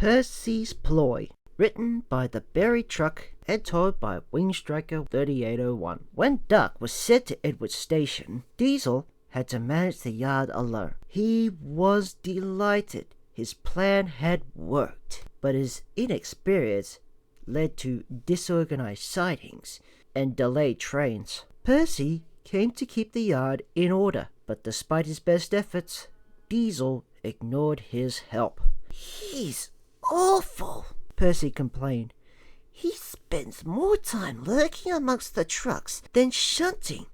Percy's Ploy, written by the Buried Truck and told by Wingstriker 3801. When Duck was sent to Edward Station, Diesel had to manage the yard alone. He was delighted. His plan had worked, but his inexperience led to disorganized sightings and delayed trains. Percy came to keep the yard in order, but despite his best efforts, Diesel ignored his help. "He's awful," Percy complained. "He spends more time lurking amongst the trucks than shunting.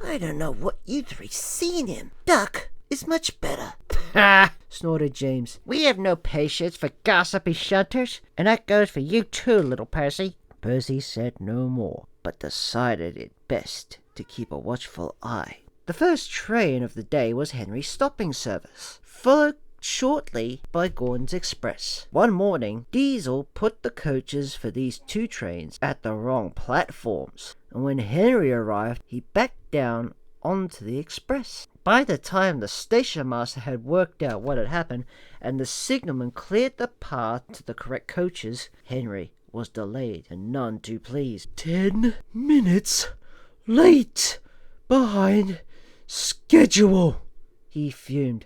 I don't know what you three seen him. Duck is much better." Ha! Snorted James. "We have no patience for gossipy shunters, and that goes for you too, little Percy." Percy said no more, but decided it best to keep a watchful eye. The first train of the day was Henry's stopping service, followed shortly by Gordon's Express. One morning, Diesel put the coaches for these two trains at the wrong platforms, and when Henry arrived, he backed down onto the express. By the time the station master had worked out what had happened and the signalman cleared the path to the correct coaches, Henry was delayed and none too pleased. 10 minutes late behind schedule, he fumed.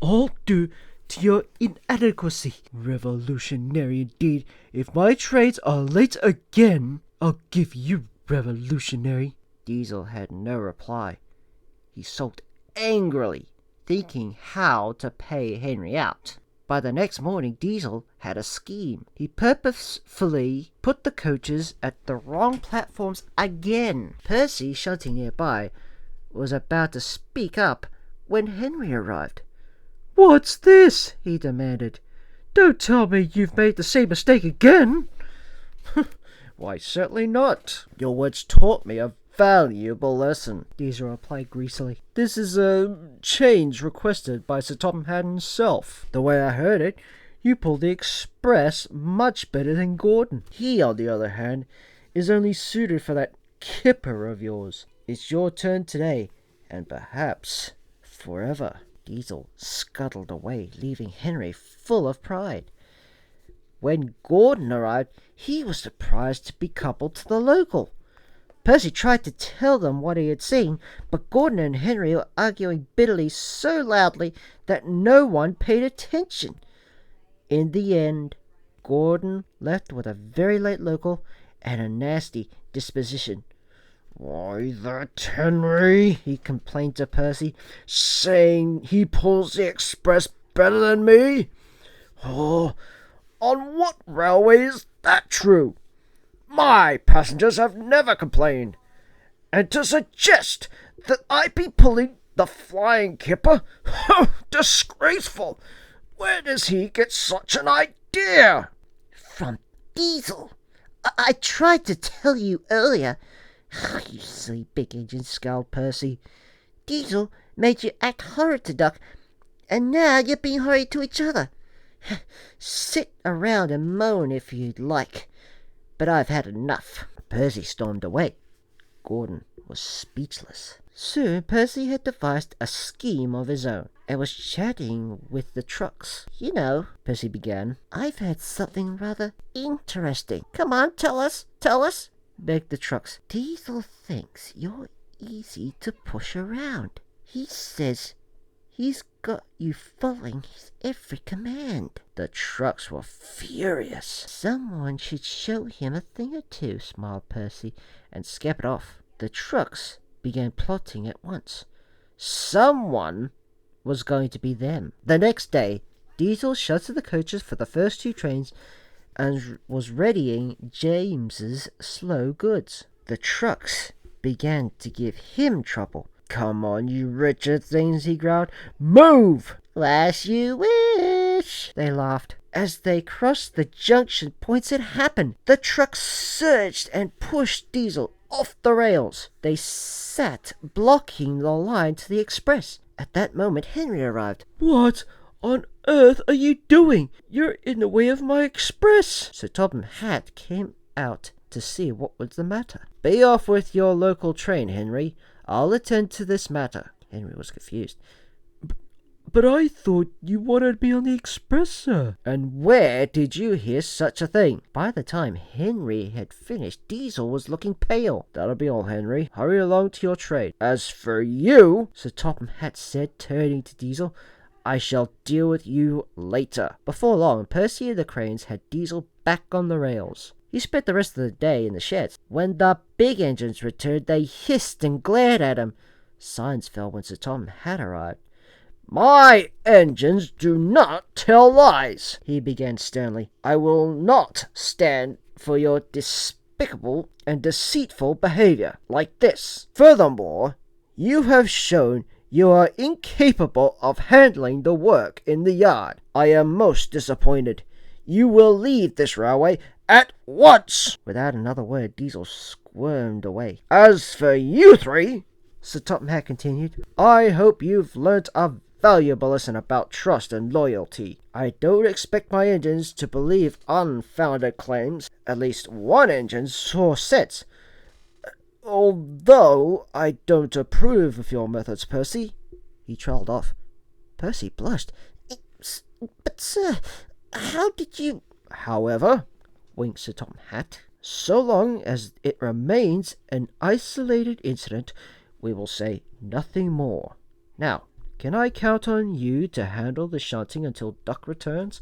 "All due to your inadequacy. Revolutionary indeed. If my trains are late again, I'll give you revolutionary." Diesel had no reply. He sulked angrily, thinking how to pay Henry out. By the next morning, Diesel had a scheme. He purposefully put the coaches at the wrong platforms again. Percy, shunting nearby, was about to speak up when Henry arrived. "What's this?" he demanded. "Don't tell me you've made the same mistake again." "Why, certainly not. Your words taught me a valuable lesson," Diesel replied greasily. "This is a change requested by Sir Topham Hatt himself. The way I heard it, you pull the express much better than Gordon. He, on the other hand, is only suited for that kipper of yours. It's your turn today, and perhaps forever." Diesel scuttled away, leaving Henry full of pride. When Gordon arrived, he was surprised to be coupled to the local. Percy tried to tell them what he had seen, but Gordon and Henry were arguing bitterly so loudly that no one paid attention. In the end, Gordon left with a very late local and a nasty disposition. "Why, that Henry," he complained to Percy, "saying he pulls the express better than me. Oh, on what railway is that true? My passengers have never complained. And to suggest that I be pulling the flying kipper? Disgraceful! Where does he get such an idea?" "From Diesel. I tried to tell you earlier." "You silly big engine," scowled Percy. "Diesel made you act horrid to Duck, and now you're being horrid to each other. Sit around and moan if you'd like, but I've had enough." Percy stormed away. Gordon was speechless. Soon Percy had devised a scheme of his own and was chatting with the trucks. "You know," Percy began, "I've had something rather interesting." "Come on, tell us, begged the trucks. "Diesel thinks you're easy to push around. He says he's got you following his every command." The trucks were furious. "Someone should show him a thing or two," smiled Percy, and scampered off. The trucks began plotting at once. Someone was going to be them. The next day, Diesel shuttered the coaches for the first two trains and was readying James's slow goods. The trucks began to give him trouble. "Come on, you wretched things," he growled. "Move!" "As you wish," they laughed. As they crossed the junction points, it happened. The trucks surged and pushed Diesel off the rails. They sat blocking the line to the express. At that moment, Henry arrived. "What on earth are you doing? You're in the way of my express." Sir Topham Hatt came out to see what was the matter. "Be off with your local train, Henry. I'll attend to this matter." Henry was confused. But I thought you wanted me on the express, sir. And where did you hear such a thing? By the time Henry had finished, Diesel was looking pale. That'll be all, Henry. Hurry along to your trade. As for you, Sir Topham Hatt said, turning to Diesel, I shall deal with you later. Before long, Percy and the Cranes had Diesel back on the rails. He spent the rest of the day in the sheds. When the big engines returned, they hissed and glared at him. Silence fell when Sir Topham Hatt arrived. my engines do not tell lies, he began sternly. I will not stand for your despicable and deceitful behavior like this. Furthermore, you have shown you are incapable of handling the work in the yard. I am most disappointed. You will leave this railway at once. Without another word, Diesel squirmed away. As for you three, Sir Topham Hatt continued, I hope you've learnt a valuable lesson about trust and loyalty. I don't expect my engines to believe unfounded claims. At least one engine saw sense. Although I don't approve of your methods, Percy. He trailed off. Percy blushed. But, sir, how did you... However, winked Sir Topham Hatt, so long as it remains an isolated incident, we will say nothing more. Now, can I count on you to handle the shunting until Duck returns?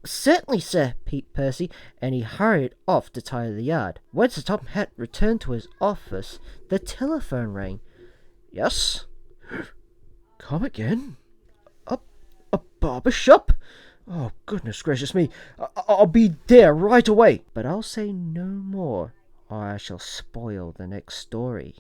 Certainly, sir, peeped Percy, and he hurried off to tie the yard. When Sir Topham Hatt returned to his office, the telephone rang. Yes? Come again? A barber shop? Oh, goodness gracious me. I'll be there right away. But I'll say no more, or I shall spoil the next story.